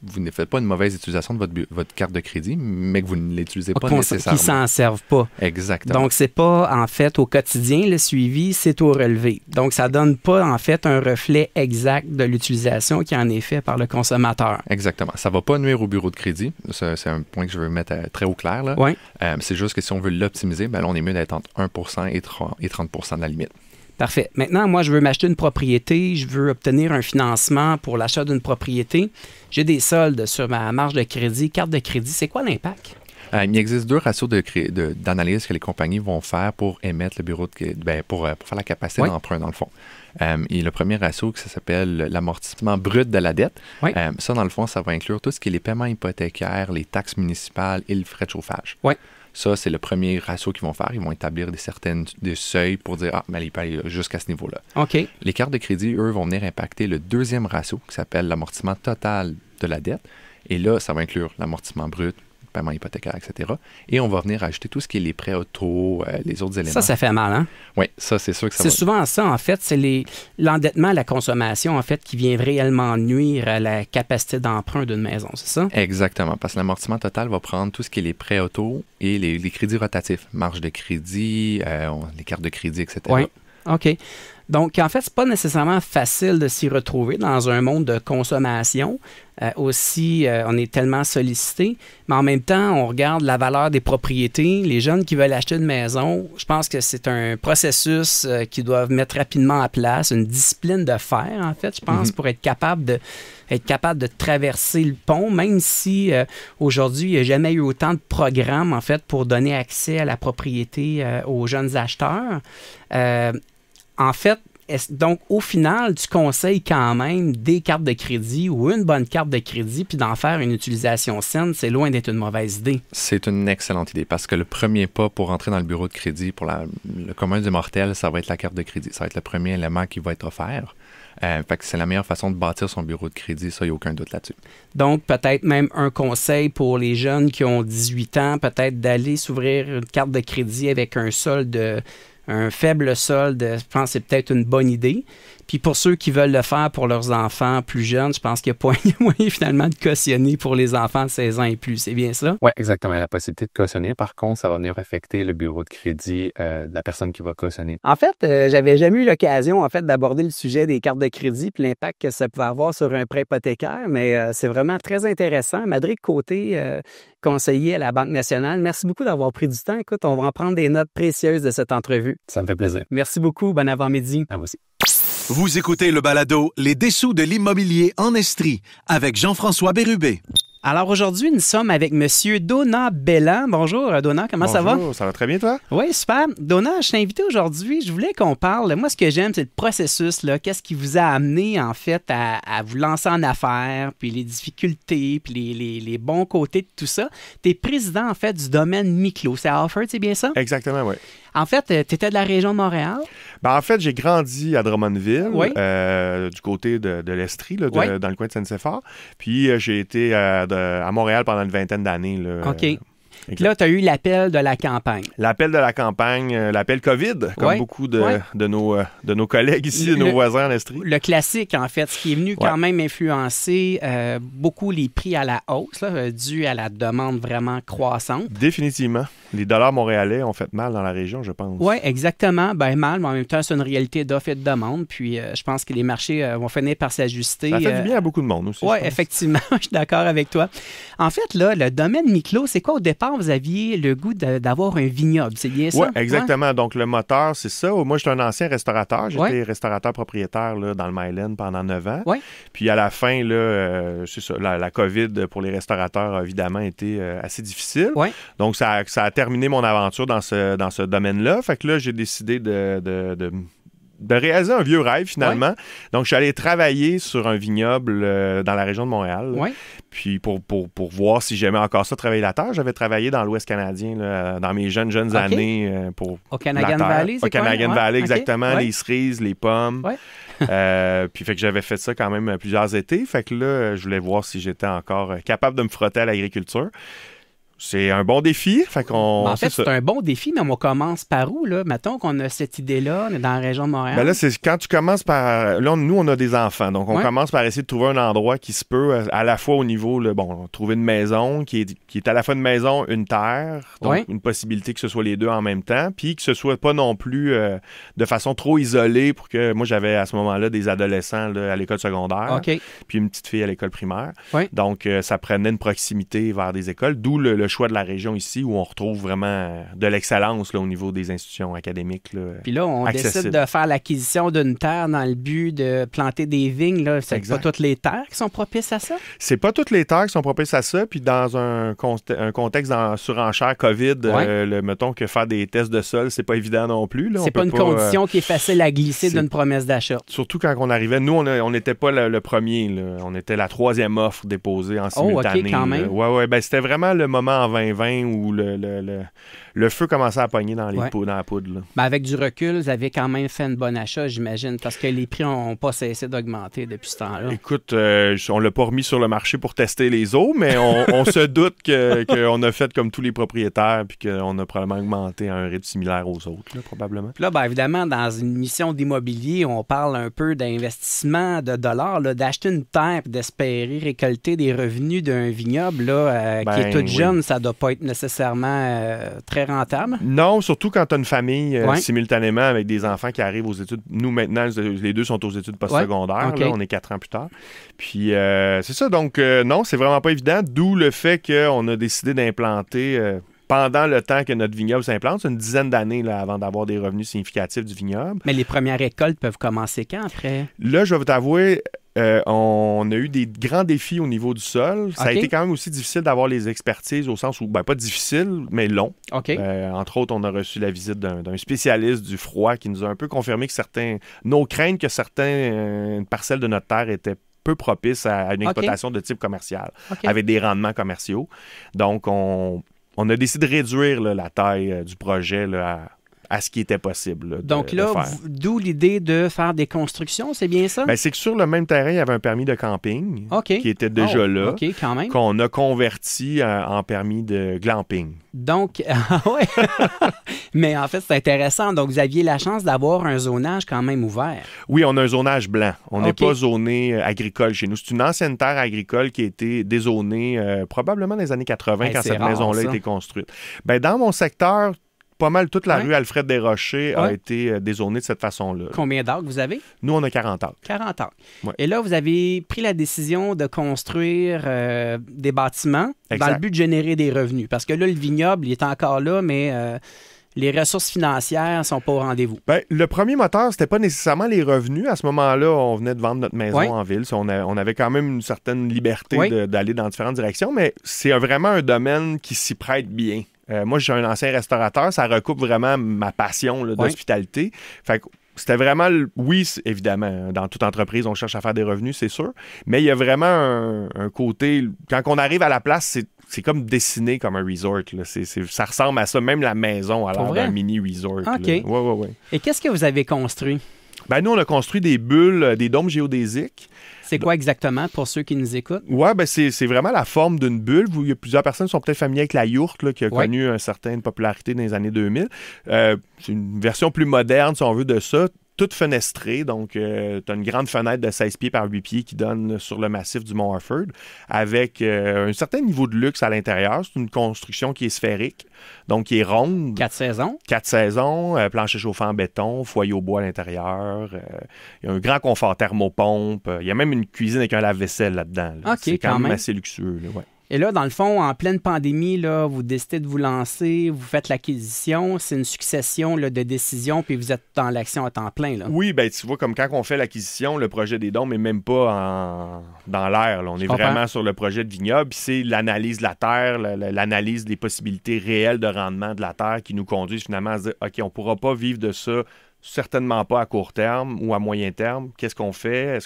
vous ne faites pas une mauvaise utilisation de votre carte de crédit, mais que vous ne l'utilisez pas nécessairement. Qu'ils s'en servent pas. Exactement. Donc, c'est pas, en fait, au quotidien, le suivi, c'est au relevé. Donc, ça donne pas, en fait, un reflet exact de l'utilisation qui en est fait par le consommateur. Exactement. Ça va pas nuire au bureau de crédit. C'est un point que je veux mettre très au clair, là. Oui. C'est juste que si on veut l'optimiser, ben là, on est mieux d'être entre 1% et 30% de la limite. Parfait. Maintenant, moi, je veux m'acheter une propriété, je veux obtenir un financement pour l'achat d'une propriété. J'ai des soldes sur ma marge de crédit, carte de crédit. C'est quoi l'impact? Il existe 2 ratios d'analyse que les compagnies vont faire pour émettre le bureau pour faire la capacité d'emprunt, dans le fond. Et le premier ratio, ça s'appelle l'amortissement brut de la dette. Oui. Ça, dans le fond, ça va inclure tout ce qui est les paiements hypothécaires, les taxes municipales et le frais de chauffage. Oui. Ça, c'est le premier ratio qu'ils vont faire. Ils vont établir des seuils pour dire « mais il peut aller jusqu'à ce niveau-là ». OK. Les cartes de crédit, eux, vont venir impacter le deuxième ratio qui s'appelle l'amortissement total de la dette. Et là, ça va inclure l'amortissement brut, paiement hypothécaire, etc. Et on va venir ajouter tout ce qui est les prêts auto, les autres éléments. Ça fait mal, hein? Oui, ça, c'est sûr que ça va... C'est souvent ça, en fait. C'est l'endettement à la consommation, en fait, qui vient réellement nuire à la capacité d'emprunt d'une maison, c'est ça? Exactement, parce que l'amortissement total va prendre tout ce qui est les prêts auto et les crédits rotatifs, marge de crédit, les cartes de crédit, etc. Oui, OK. Donc, en fait, c'est pas nécessairement facile de s'y retrouver dans un monde de consommation. On est tellement sollicité, mais en même temps, on regarde la valeur des propriétés. Les jeunes qui veulent acheter une maison, je pense que c'est un processus qu'ils doivent mettre rapidement en place, une discipline de faire, en fait, je pense, pour être capable de traverser le pont, même si aujourd'hui, il n'y a jamais eu autant de programmes, en fait, pour donner accès à la propriété aux jeunes acheteurs. En fait, donc, au final, tu conseilles quand même des cartes de crédit ou une bonne carte de crédit, puis d'en faire une utilisation saine, c'est loin d'être une mauvaise idée. C'est une excellente idée parce que le premier pas pour entrer dans le bureau de crédit, pour le commun des mortels, ça va être la carte de crédit. Ça va être le premier élément qui va être offert. Fait que c'est la meilleure façon de bâtir son bureau de crédit, ça, il n'y a aucun doute là-dessus. Donc, peut-être même un conseil pour les jeunes qui ont 18 ans, peut-être d'aller s'ouvrir une carte de crédit avec un faible solde, je pense que c'est peut-être une bonne idée. Puis pour ceux qui veulent le faire pour leurs enfants plus jeunes, je pense qu'il n'y a pas moyen finalement de cautionner pour les enfants de 16 ans et plus. C'est bien ça? Oui, exactement. La possibilité de cautionner. Par contre, ça va venir affecter le bureau de crédit de la personne qui va cautionner. En fait, j'avais jamais eu l'occasion d'aborder le sujet des cartes de crédit et l'impact que ça pouvait avoir sur un prêt hypothécaire, mais c'est vraiment très intéressant. Madrick Côté, conseiller à la Banque nationale, merci beaucoup d'avoir pris du temps. Écoute, on va en prendre des notes précieuses de cette entrevue. Ça me fait plaisir. Merci beaucoup. Bon avant-midi. À vous aussi. Vous écoutez le balado Les dessous de l'immobilier en Estrie avec Jean-François Bérubé. Alors aujourd'hui, nous sommes avec M. Donat Belland. Bonjour, Donat, comment ça va? Bonjour, ça va très bien, toi? Oui, super. Donat, je t'ai invité aujourd'hui. Je voulais qu'on parle. Moi, ce que j'aime, c'est le processus. Qu'est-ce qui vous a amené, en fait, à vous lancer en affaires, puis les difficultés, puis les bons côtés de tout ça. Tu es président, en fait, du domaine Miclos. C'est à Offord, c'est bien ça? Exactement, oui. En fait, tu étais de la région de Montréal? En fait, j'ai grandi à Drummondville, oui. Du côté de l'Estrie, là, dans le coin de Saint-Séphore. Puis j'ai été à Montréal pendant une vingtaine d'années. Là, OK. Là, tu as eu l'appel de la campagne. L'appel de la campagne, l'appel COVID, comme beaucoup de nos collègues ici, de nos voisins en Estrie. Le classique, en fait, ce qui est venu quand même influencer beaucoup les prix à la hausse, dû à la demande vraiment croissante. Définitivement. Les dollars montréalais ont fait mal dans la région, je pense. Oui, exactement. Mal, mais en même temps, c'est une réalité d'offre et de demande. Puis, je pense que les marchés vont finir par s'ajuster. Ça fait du bien à beaucoup de monde aussi. Oui, effectivement. Je suis d'accord avec toi. En fait, là, le domaine Miclos, c'est quoi au départ? Vous aviez le goût d'avoir un vignoble, c'est bien ça? Oui, exactement. Donc, le moteur, c'est ça. Moi, j'étais un ancien restaurateur. J'étais restaurateur propriétaire là, dans le Myland pendant 9 ans. Ouais. Puis, à la fin, là, c'est ça, la COVID pour les restaurateurs a évidemment été assez difficile. Ouais. Donc, ça a terminé mon aventure dans ce domaine-là. Fait que là, j'ai décidé de réaliser un vieux rêve, finalement. Donc, je suis allé travailler sur un vignoble dans la région de Montréal. Puis, pour voir si j'aimais encore ça, travailler la terre. J'avais travaillé dans l'Ouest canadien, là, dans mes jeunes années. Au Okanagan Valley, c'est Au Okanagan Valley, exactement. Okay. Les cerises, les pommes. Puis, fait que j'avais fait ça quand même plusieurs étés. Fait que là, je voulais voir si j'étais encore capable de me frotter à l'agriculture. C'est un bon défi. En fait, c'est un bon défi, mais on commence par où, là? Mettons qu'on a cette idée-là, on est dans la région de Montréal. Là, c'est quand tu commences par... Là, nous, on a des enfants. Donc, on commence par essayer de trouver un endroit qui se peut, à la fois au niveau... trouver une maison qui est à la fois une maison, une terre. Donc, une possibilité que ce soit les deux en même temps. Puis que ce soit pas non plus de façon trop isolée pour que... Moi, j'avais à ce moment-là des adolescents là, à l'école secondaire. Puis une petite fille à l'école primaire. Donc, ça prenait une proximité vers des écoles. D'où le choix de la région ici où on retrouve vraiment de l'excellence là, au niveau des institutions académiques. Puis là, on décide de faire l'acquisition d'une terre dans le but de planter des vignes. Là. C'est pas toutes les terres qui sont propices à ça? C'est pas toutes les terres qui sont propices à ça. Puis dans un contexte en surenchère COVID, mettons que faire des tests de sol, c'est pas évident non plus. Là. C'est pas une condition qui est facile à glisser d'une promesse d'achat. Surtout quand on arrivait. Nous, on n'était pas le premier. Là. On était la 3e offre déposée en simultané. OK, quand même. C'était vraiment le moment en 2020 où le feu commençait à pogner dans la poudre. Là. Ben avec du recul, vous avez quand même fait un bon achat, j'imagine, parce que les prix n'ont pas cessé d'augmenter depuis ce temps-là. Écoute, on l'a pas remis sur le marché pour tester les eaux, mais on se doute qu'on a fait comme tous les propriétaires puis qu'on a probablement augmenté à un rythme similaire aux autres, là, probablement. Puis là, évidemment, dans une mission d'immobilier, on parle un peu d'investissement de dollars, là, d'acheter une terre et d'espérer récolter des revenus d'un vignoble là, qui est toute jeune. ça ne doit pas être nécessairement très rentable. Non, surtout quand tu as une famille simultanément avec des enfants qui arrivent aux études. Nous, maintenant, les deux sont aux études postsecondaires. Okay. Là, on est 4 ans plus tard. Puis, c'est ça. Donc, non, c'est vraiment pas évident. D'où le fait qu'on a décidé d'implanter... pendant le temps que notre vignoble s'implante, c'est une dizaine d'années là, avant d'avoir des revenus significatifs du vignoble. Mais les premières récoltes peuvent commencer quand après? Là, je vais t'avouer, on a eu des grands défis au niveau du sol. Ça a été quand même aussi difficile d'avoir les expertises au sens où, pas difficile, mais long. Entre autres, on a reçu la visite d'un spécialiste du froid qui nous a un peu confirmé que nos craintes que certaines parcelles de notre terre étaient peu propices à une exploitation de type commercial, avec des rendements commerciaux. Donc, on a décidé de réduire là, la taille du projet là, à ce qui était possible. Là, donc là, d'où l'idée de faire des constructions, c'est bien ça? C'est que sur le même terrain, il y avait un permis de camping qui était déjà là, quand même. qu'on a converti en permis de glamping. Donc, mais en fait, c'est intéressant. Donc, vous aviez la chance d'avoir un zonage quand même ouvert. Oui, on a un zonage blanc. On n'est pas zoné agricole chez nous. C'est une ancienne terre agricole qui a été dézonée probablement dans les années 80 quand cette maison-là a été construite. Dans mon secteur, pas mal toute la rue Alfred Desrochers a été dézonée de cette façon-là. Combien d'acres vous avez? Nous, on a 40 acres. 40 acres. Ouais. Et là, vous avez pris la décision de construire des bâtiments dans le but de générer des revenus. Parce que là, le vignoble, il est encore là, mais les ressources financières ne sont pas au rendez-vous. Le premier moteur, c'était pas nécessairement les revenus. À ce moment-là, on venait de vendre notre maison en ville. On avait quand même une certaine liberté d'aller dans différentes directions, mais c'est vraiment un domaine qui s'y prête bien. Moi, je suis un ancien restaurateur. Ça recoupe vraiment ma passion là, d'hospitalité. Fait que c'était vraiment... Oui, évidemment, dans toute entreprise, on cherche à faire des revenus, c'est sûr. Mais il y a vraiment un côté... Quand on arrive à la place, c'est comme dessiné comme un resort. Là. Ça ressemble à ça. Même la maison a l'air d'un mini-resort. Oui. Et qu'est-ce que vous avez construit? Nous, on a construit des bulles, des dômes géodésiques. C'est quoi exactement pour ceux qui nous écoutent? Oui, c'est vraiment la forme d'une bulle. Il y a plusieurs personnes qui sont peut-être familières avec la yourte, là, qui a connu une certaine popularité dans les années 2000. C'est une version plus moderne, si on veut, de ça. Toute fenestrée, donc tu as une grande fenêtre de 16 pieds par 8 pieds qui donne sur le massif du Mont Harford avec un certain niveau de luxe à l'intérieur. C'est une construction qui est sphérique, donc qui est ronde. 4 saisons. 4 saisons, plancher chauffant en béton, foyer au bois à l'intérieur. Il y a un grand confort thermopompe. Il y a même une cuisine avec un lave-vaisselle là-dedans. Là. C'est quand même assez luxueux. Là, Et là, dans le fond, en pleine pandémie, là, vous décidez de vous lancer, vous faites l'acquisition, c'est une succession là, de décisions, puis vous êtes dans l'action à temps plein. Là. Oui, tu vois, comme quand on fait l'acquisition, le projet des dômes n'est même pas dans l'air. Là. On est vraiment sur le projet de vignoble, puis c'est l'analyse de la terre, l'analyse des possibilités réelles de rendement de la terre qui nous conduisent finalement à se dire, OK, on ne pourra pas vivre de ça, certainement pas à court terme ou à moyen terme. Qu'est-ce qu'on fait?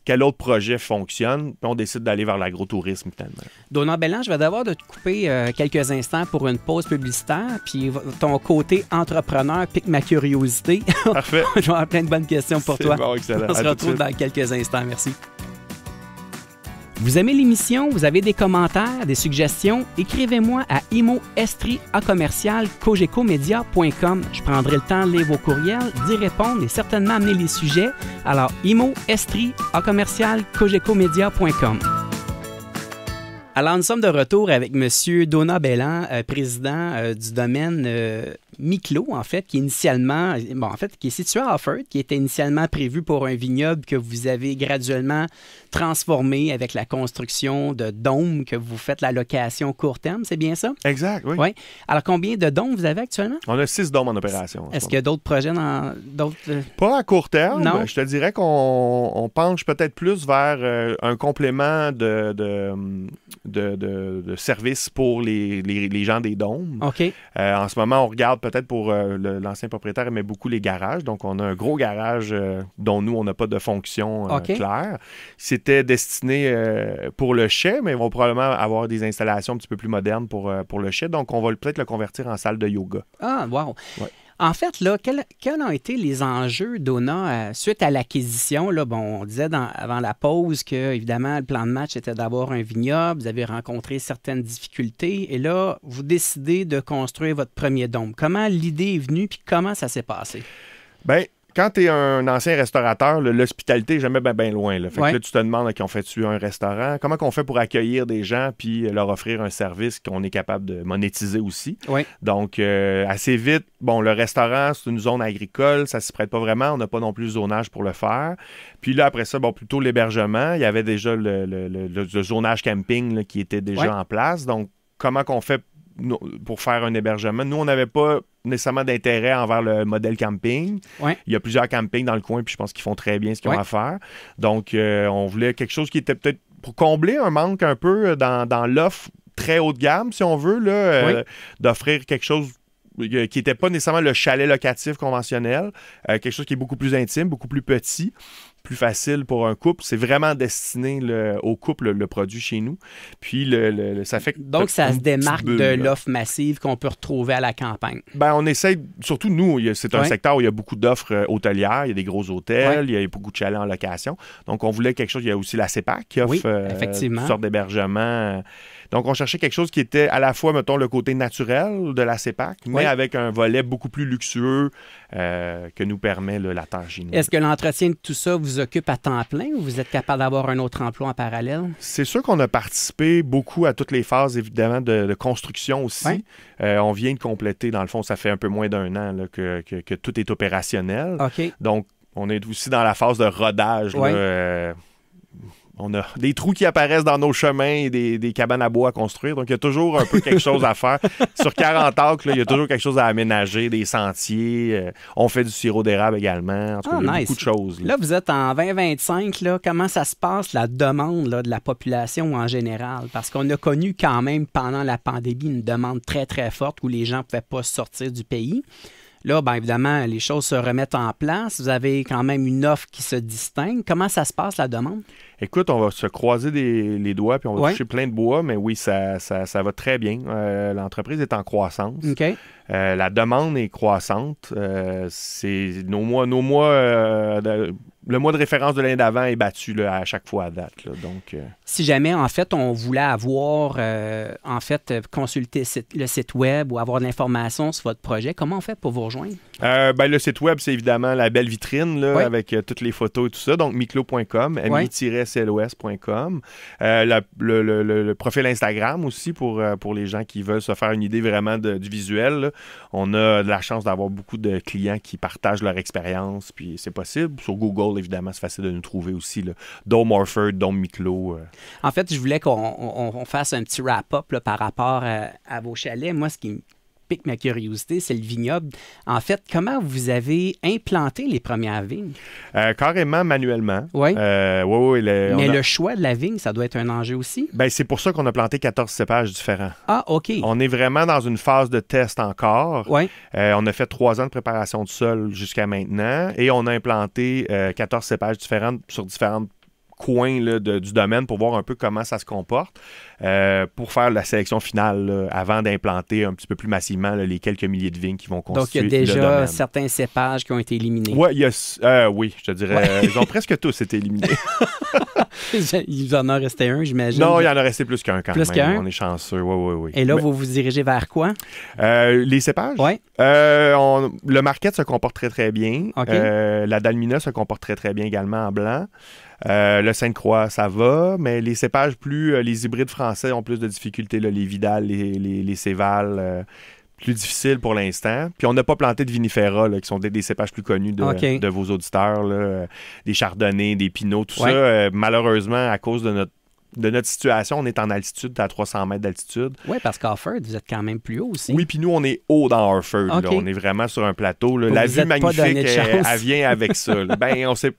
Quel autre projet fonctionne? Puis on décide d'aller vers l'agrotourisme, finalement. Donald Belland, je vais devoir te couper quelques instants pour une pause publicitaire. Puis ton côté entrepreneur pique ma curiosité. Parfait. Je vais avoir plein de bonnes questions pour toi. Bon, excellent. On se retrouve dans quelques instants. Merci. Vous aimez l'émission? Vous avez des commentaires, des suggestions? Écrivez-moi à imo@cogecomedia.com. Je prendrai le temps de lire vos courriels, d'y répondre et certainement amener les sujets. Alors, imo@cogecomedia.com. Alors, nous sommes de retour avec M. Donald Belland, président du domaine Miclos, en fait, qui est initialement, qui est situé à Harford, qui était initialement prévu pour un vignoble que vous avez graduellement transformé avec la construction de dômes que vous faites la location court terme, c'est bien ça? Exact, oui. Alors, combien de dômes vous avez actuellement? On a 6 dômes en opération. Est-ce qu'il y a d'autres projets dans d'autres... Pas à court terme. Non. Je te dirais qu'on penche peut-être plus vers un complément de services pour les gens des dômes. OK. En ce moment, on regarde peut-être pour l'ancien propriétaire aimait beaucoup les garages. Donc, on a un gros garage dont nous, on n'a pas de fonction claire. C'était destiné pour le chai, mais ils vont probablement avoir des installations un petit peu plus modernes pour le chai. Donc, on va peut-être le convertir en salle de yoga. Ah, wow! Ouais. En fait, là, quels ont été les enjeux, Donna, suite à l'acquisition? Là, bon, on disait avant la pause que, évidemment, le plan de match était d'avoir un vignoble. Vous avez rencontré certaines difficultés. Et là, vous décidez de construire votre premier dôme. Comment l'idée est venue puis comment ça s'est passé? Bien, quand tu es un ancien restaurateur, l'hospitalité n'est jamais bien loin. Là. Fait que là, tu te demandes, on fait-tu un restaurant? Comment qu'on fait pour accueillir des gens puis leur offrir un service qu'on est capable de monétiser aussi? Oui. Donc, assez vite, le restaurant, c'est une zone agricole, ça ne s'y prête pas vraiment. On n'a pas non plus le zonage pour le faire. Puis là, après ça, plutôt l'hébergement. Il y avait déjà le zonage camping là, qui était déjà en place. Donc, comment qu'on fait pour faire un hébergement? Nous, on n'avait pas nécessairement d'intérêt envers le modèle camping. Ouais. Il y a plusieurs campings dans le coin, puis je pense qu'ils font très bien ce qu'ils ont à faire. Donc, on voulait quelque chose qui était peut-être pour combler un manque un peu dans l'offre très haut de gamme, si on veut, là, d'offrir quelque chose qui n'était pas nécessairement le chalet locatif conventionnel, quelque chose qui est beaucoup plus intime, beaucoup plus petit, plus facile pour un couple. C'est vraiment destiné au couple, le produit chez nous. Puis, ça fait... Donc, ça se démarque de l'offre massive qu'on peut retrouver à la campagne. On essaie, surtout nous, c'est un secteur où il y a beaucoup d'offres hôtelières, il y a des gros hôtels, il y a beaucoup de chalets en location. Donc, on voulait quelque chose, il y a aussi la CEPAC qui offre toutes sortes d'hébergements. Donc, on cherchait quelque chose qui était à la fois, mettons, le côté naturel de la CEPAC, mais avec un volet beaucoup plus luxueux que nous permet la terre chez nous. Est-ce que l'entretien de tout ça vous occupe à temps plein ou vous êtes capable d'avoir un autre emploi en parallèle? C'est sûr qu'on a participé beaucoup à toutes les phases, évidemment, de construction aussi. Ouais. On vient de compléter, dans le fond, ça fait un peu moins d'1 an là, que tout est opérationnel. OK. Donc, on est aussi dans la phase de rodage. Là, on a des trous qui apparaissent dans nos chemins et des cabanes à bois à construire. Donc, il y a toujours un peu quelque chose à faire. Sur 40 acres, il y a toujours quelque chose à aménager, des sentiers. On fait du sirop d'érable également. En tout cas, il y a beaucoup de choses. Là, vous êtes en 2025. Là, comment ça se passe, la demande de la population en général? Parce qu'on a connu quand même, pendant la pandémie, une demande très, très forte où les gens ne pouvaient pas sortir du pays. Là, évidemment, les choses se remettent en place. Vous avez quand même une offre qui se distingue. Comment ça se passe, la demande? Écoute, on va se croiser les doigts puis on va toucher plein de bois, mais oui, ça va très bien. L'entreprise est en croissance. OK. La demande est croissante. C'est le mois de référence de l'année d'avant est battu là, à chaque fois à date. Là, donc, Si jamais, en fait, on voulait avoir, consulter le site web ou avoir de l'information sur votre projet, comment on fait pour vous rejoindre? Le site web, c'est évidemment la belle vitrine là, avec toutes les photos et tout ça. Donc, miclo.com, mi-clos.com. Le profil Instagram aussi pour les gens qui veulent se faire une idée vraiment du visuel. Là. On a de la chance d'avoir beaucoup de clients qui partagent leur expérience, puis c'est possible. Sur Google, évidemment, c'est facile de nous trouver aussi. Là. Dome Orford, Dome Miclo. En fait, je voulais qu'on fasse un petit wrap-up là, par rapport à vos chalets. Moi, ce qui me pique ma curiosité, c'est le vignoble. En fait, comment vous avez implanté les premières vignes? Carrément manuellement. Oui. Mais le choix de la vigne, ça doit être un enjeu aussi? C'est pour ça qu'on a planté 14 cépages différents. Ah, OK. On est vraiment dans une phase de test encore. Oui. On a fait 3 ans de préparation de sol jusqu'à maintenant et on a implanté 14 cépages différents sur différentes coins là, du domaine pour voir un peu comment ça se comporte pour faire la sélection finale là, avant d'implanter un petit peu plus massivement là, les quelques milliers de vignes qui vont constituer le domaine. Donc, il y a déjà certains cépages qui ont été éliminés. Oui, oui, je te dirais. Ils ont presque tous été éliminés. Il en a resté un, j'imagine. Non, il en a resté plus qu'un quand plus même. Qu'un? On est chanceux, oui. Et là, vous vous dirigez vers quoi? Les cépages? Oui. Le Marquette se comporte très, très bien. Okay. La Dalmina se comporte très, très bien également en blanc. Le Sainte-Croix, ça va, mais les cépages les hybrides français ont plus de difficultés, là, les Vidal, les Céval, plus difficiles pour l'instant. Puis on n'a pas planté de vinifera, là, qui sont des cépages plus connus de vos auditeurs, là, des chardonnays, des pinots, tout ça. Malheureusement, à cause de notre situation, on est en altitude, à 300 mètres d'altitude. Oui, parce qu'Harford, vous êtes quand même plus haut aussi. Oui, puis nous, on est haut dans Harford. Okay. Là. On est vraiment sur un plateau. Là. La vue magnifique, elle vient avec ça. On sait...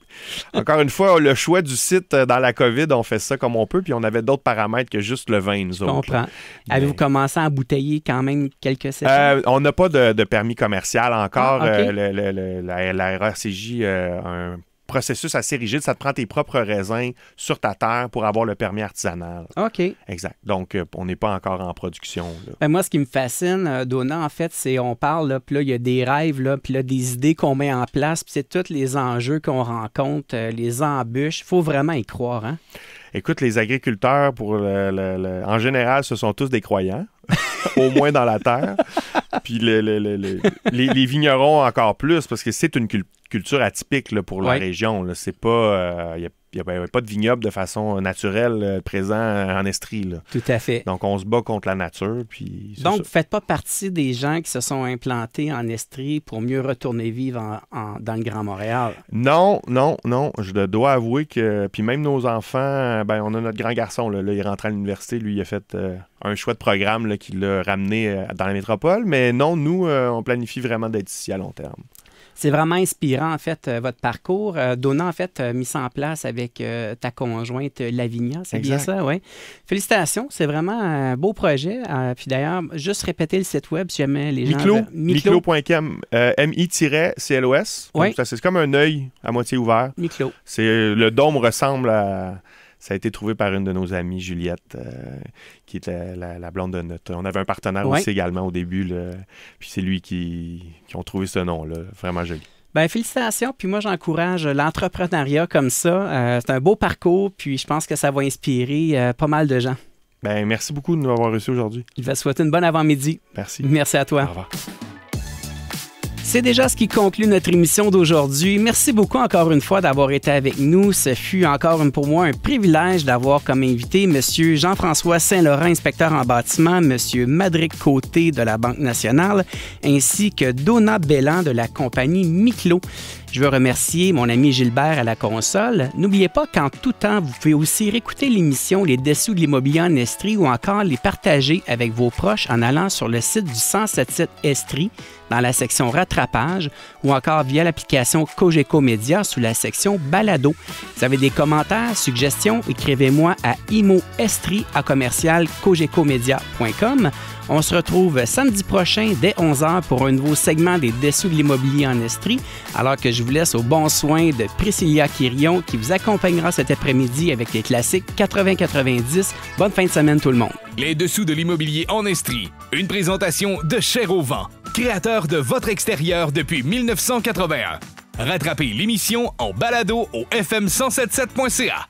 Encore une fois, le choix du site dans la COVID, on fait ça comme on peut, puis on avait d'autres paramètres que juste le vin, nous autres. Je comprends. Avez-vous commencé à embouteiller quand même quelques cépages? On n'a pas de permis commercial encore. Okay. La RACJ a un processus assez rigide. Ça te prend tes propres raisins sur ta terre pour avoir le permis artisanal. OK. Exact. Donc, on n'est pas encore en production. Moi, ce qui me fascine, Donna, en fait, c'est on parle, là, puis là, il y a des rêves, là, puis là, des idées qu'on met en place, puis c'est tous les enjeux qu'on rencontre, les embûches. Il faut vraiment y croire, hein? Écoute, les agriculteurs, en général, ce sont tous des croyants, au moins dans la terre. Puis les vignerons encore plus, parce que c'est une culture atypique là, pour la région. Là. C'est pas... Il n'y a pas de vignoble de façon naturelle présent en Estrie. Là. Tout à fait. Donc, on se bat contre la nature. Puis donc, vous ne faites pas partie des gens qui se sont implantés en Estrie pour mieux retourner vivre dans le Grand Montréal? Non. Je dois avouer que... Puis même nos enfants, on a notre grand garçon. Là, il est rentré à l'université. Lui, il a fait un choix de programme là, qui l'a ramené dans la métropole. Mais non, nous, on planifie vraiment d'être ici à long terme. C'est vraiment inspirant, en fait, votre parcours. Donna, en fait, a mis ça en place avec ta conjointe Lavinia, c'est bien ça, oui. Félicitations, c'est vraiment un beau projet. Puis d'ailleurs, juste répéter le site web si jamais les gens... Miclo.com, M-I-C-L-O-S. Oui. C'est comme un œil à moitié ouvert. Miclo. Le dôme ressemble à... Ça a été trouvé par une de nos amies, Juliette, qui est la blonde de notre... On avait un partenaire aussi également au début. Là, puis c'est lui qui ont trouvé ce nom-là. Vraiment joli. Bien, félicitations. Puis moi, j'encourage l'entrepreneuriat comme ça. C'est un beau parcours. Puis je pense que ça va inspirer pas mal de gens. Bien, merci beaucoup de nous avoir reçus aujourd'hui. Je vais te souhaiter une bonne avant-midi. Merci. Merci à toi. Au revoir. C'est déjà ce qui conclut notre émission d'aujourd'hui. Merci beaucoup encore une fois d'avoir été avec nous. Ce fut encore pour moi un privilège d'avoir comme invité M. Jean-François Saint-Laurent, inspecteur en bâtiment, M. Madrick Côté de la Banque nationale, ainsi que Donna Belland de la compagnie Miclo. Je veux remercier mon ami Gilbert à la console. N'oubliez pas qu'en tout temps, vous pouvez aussi réécouter l'émission Les Dessous de l'immobilier en Estrie ou encore les partager avec vos proches en allant sur le site du 1077 Estrie dans la section rattrapage ou encore via l'application Cogeco Média sous la section balado. Vous avez des commentaires, suggestions, écrivez-moi à imo-estrie@cogecomedia.com. On se retrouve samedi prochain dès 11h pour un nouveau segment des Dessous de l'immobilier en Estrie, alors que je vous laisse au bon soin de Priscilla Quirion qui vous accompagnera cet après-midi avec les classiques 80-90. Bonne fin de semaine tout le monde. Les Dessous de l'immobilier en Estrie, une présentation de Cher au vent, créateur de votre extérieur depuis 1981. Rattrapez l'émission en balado au fm1077.ca.